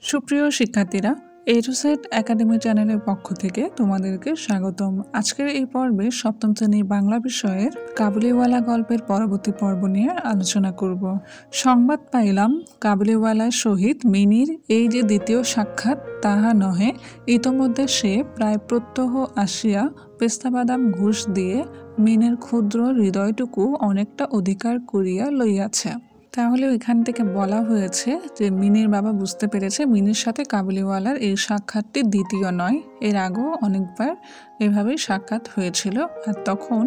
সুপ্রিয় শিক্ষার্থীরা, এ to Z academy চ্যানেলের পক্ষ থেকে তোমাদেরকে স্বাগতম। আজকের এই পর্বে সপ্তম শ্রেণীর বাংলা বিষয়ের কাবুলিওয়ালা গল্পের পরবর্তী পর্ব নিয়ে আলোচনা করব। সংবাদ পাইলাম কাবুলিওয়ালার সহিত মিনির এই যে দ্বিতীয় সাক্ষাৎ তাহা নহে, ইতোমধ্যে সে প্রায় প্রত্যহ আসিয়া পেস্তাবাদাম ঘুষ দিয়ে মিনের ক্ষুদ্র হৃদয়টুকু অনেকটা অধিকার করিয়া লইয়াছে। তাহলে এখান থেকে বলা হয়েছে যে মিনির বাবা বুঝতে পেরেছে মিনির সাথে কাবুলিওয়ালার এই সাক্ষাৎটি দ্বিতীয় নয়, এর আগেও অনেকবার এভাবেই সাক্ষাৎ হয়েছিল। আর তখন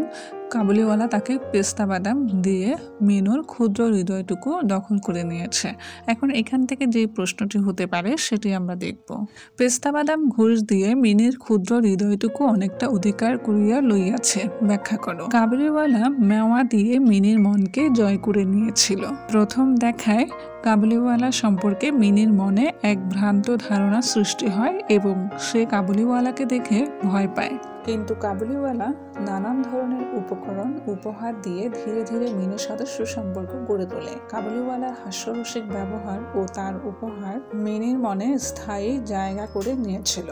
কাবুলিওয়ালা তাকে পেস্তা বাদাম দিয়ে মিনুর ক্ষুদ্র হৃদয়টুকু দখল করে নিয়েছে। এখন এখান থেকে যে প্রশ্নটি হতে পারে সেটি আমরা দেখব। পেস্তা বাদাম ঘুষ দিয়ে মিনির ক্ষুদ্র হৃদয়টুকু অনেকটা অধিকার করিয়া লইয়াছে, ব্যাখ্যা করো। কাবুলিওয়ালা মেওয়া দিয়ে মিনির মনকে জয় করে নিয়েছিল। প্রথম দেখায় কাবুলিওয়ালা সম্পর্কে মিনির মনে এক ভ্রান্ত ধারণা সৃষ্টি হয় এবং সে কাবুলিওয়ালাকে দেখে ভয় পায়। কিন্তু কাবুলিওয়ালা নানান ধরনের উপকরণ উপহার দিয়ে ধীরে ধীরে মিনির সাথে সুসম্পর্ক গড়ে তোলে। কাবুলিওয়ালার হাস্যরসিক ব্যবহার ও তার উপহার মিনির মনে স্থায়ী জায়গা করে নিয়েছিল।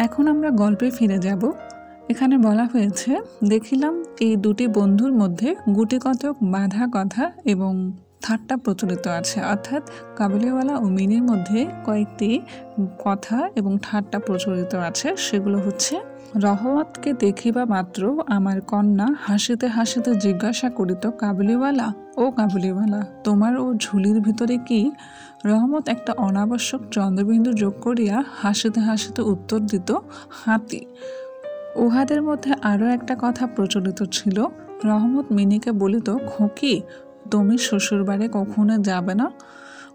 এখন আমরা গল্পে ফিরে যাব। এখানে বলা হয়েছে, দেখিলাম এই দুটি বন্ধুর মধ্যে গুটি কতক বাঁধা কথা এবং ঠাট্টা প্রচলিত আছে। অর্থাৎ কাবুলিওয়ালা ও মিনির মধ্যে কয়েকটি কথা এবং ঠাট্টা প্রচলিত আছে। সেগুলো হচ্ছে, রহমতকে দেখিবা মাত্র আমার কন্যা হাসিতে হাসিতে জিজ্ঞাসা করিত, কাবুলিওয়ালা ও কাবুলিওয়ালা, তোমার ও ঝুলির ভিতরে কি? রহমত একটা অনাবশ্যক চন্দ্রবিন্দু যোগ করিয়া হাসিতে হাসিতে উত্তর দিত, হাতি। উহাদের মধ্যে আরও একটা কথা প্রচলিত ছিল। রহমত মিনিকে বলিত, খোকি, তুমি শ্বশুরবাড়ি কখনো যাবে না?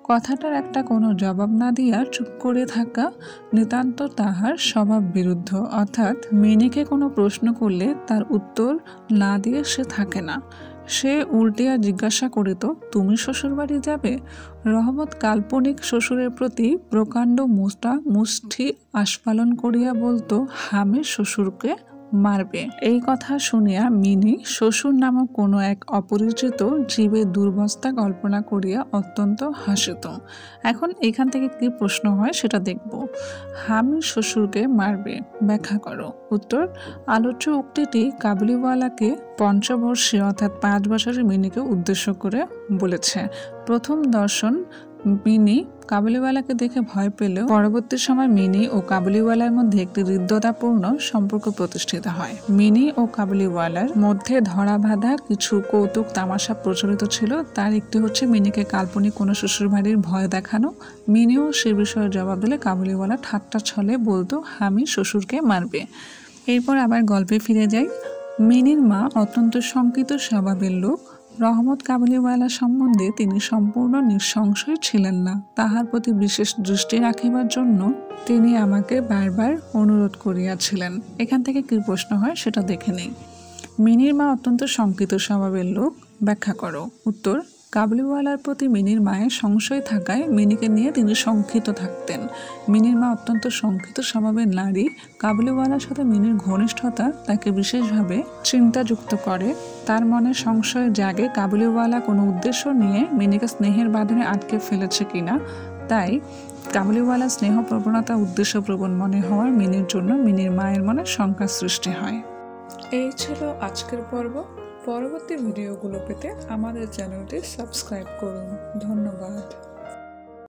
কথাটার একটা কোনো জবাব না দিয়া চুপ করে থাকা নিতান্ত তাহার স্বভাব বিরুদ্ধ। অর্থাৎ মিনিকে কোনো প্রশ্ন করলে তার উত্তর না দিয়ে সে থাকে না। সে উল্টিয়া জিজ্ঞাসা করিত, তুমি শ্বশুরবাড়ি যাবে? রহমত কাল্পনিক শ্বশুরের প্রতি প্রকাণ্ড মুষ্টি আস্ফালন করিয়া বলতো, হামে শ্বশুরকে মারবে। এই কথা শুনিয়া মিনি শ্বশুর নামক কোনো এক অপরিচিত জীবের দুর্বস্থা কল্পনা করিয়া অত্যন্ত হাসিত। এখন এখান থেকে কি প্রশ্ন হয় সেটা দেখব। হামি শ্বশুরকে মারবে, ব্যাখ্যা করো। উত্তর, আলোচ্য উক্তিটি কাবুলিওয়ালাকে পঞ্চবর্ষীয় অর্থাৎ 5 বছরের মিনিকে উদ্দেশ্য করে বলেছে। প্রথম দর্শন মিনি কাবুলিওয়ালাকে দেখে ভয় পেলেও পরবর্তী সময় মিনি ও কাবুলিওয়ালার মধ্যে একটি হৃদ্যতাপূর্ণ সম্পর্ক প্রতিষ্ঠিত হয়। মিনি ও কাবুলিওয়ালার মধ্যে ধরা বাঁধা কিছু কৌতুক তামাশা প্রচলিত ছিল। তার একটি হচ্ছে মিনিকে কাল্পনিক কোনো শ্বশুরবাড়ির ভয় দেখানো। মিনিও সে বিষয়ে জবাব দিলে কাবুলিওয়ালা ঠাট্টা ছলে বলতো, হামি শ্বশুরকে মারবে। এরপর আবার গল্পে ফিরে যাই। মিনির মা অত্যন্ত শঙ্কিত স্বভাবের লোক। রহমত কাবুলিওয়ালা সম্বন্ধে তিনি সম্পূর্ণ নিঃসংশয় ছিলেন না। তাহার প্রতি বিশেষ দৃষ্টি রাখিবার জন্য তিনি আমাকে বারবার অনুরোধ করিয়াছিলেন। এখান থেকে কি প্রশ্ন হয় সেটা দেখে নেই। মিনির মা অত্যন্ত শঙ্কিত স্বভাবের লোক, ব্যাখ্যা করো। উত্তর, কাবুলিওয়ালার প্রতি মিনির মায়ের সংশয় থাকায় মিনিকে নিয়ে তিনি শঙ্কিত থাকতেন। মিনির মা অত্যন্ত শঙ্কিত স্বভাবের নারী। কাবুলিওয়ালার সাথে মিনির ঘনিষ্ঠতা তাকে বিশেষভাবে চিন্তাযুক্ত করে। তার মনে সংশয় জাগে কাবুলিওয়ালা কোনো উদ্দেশ্য নিয়ে মিনিকে স্নেহের বাঁধনে আটকে ফেলেছে কিনা। তাই কাবুলিওয়ালা স্নেহ প্রবণতা উদ্দেশ্যপ্রবণ মনে হওয়ার মিনির জন্য মিনির মায়ের মনে শঙ্কার সৃষ্টি হয়। এই ছিল আজকের পর্ব। পরবর্তী ভিডিওগুলো পেতে আমাদের চ্যানেলটি সাবস্ক্রাইব করুন। ধন্যবাদ।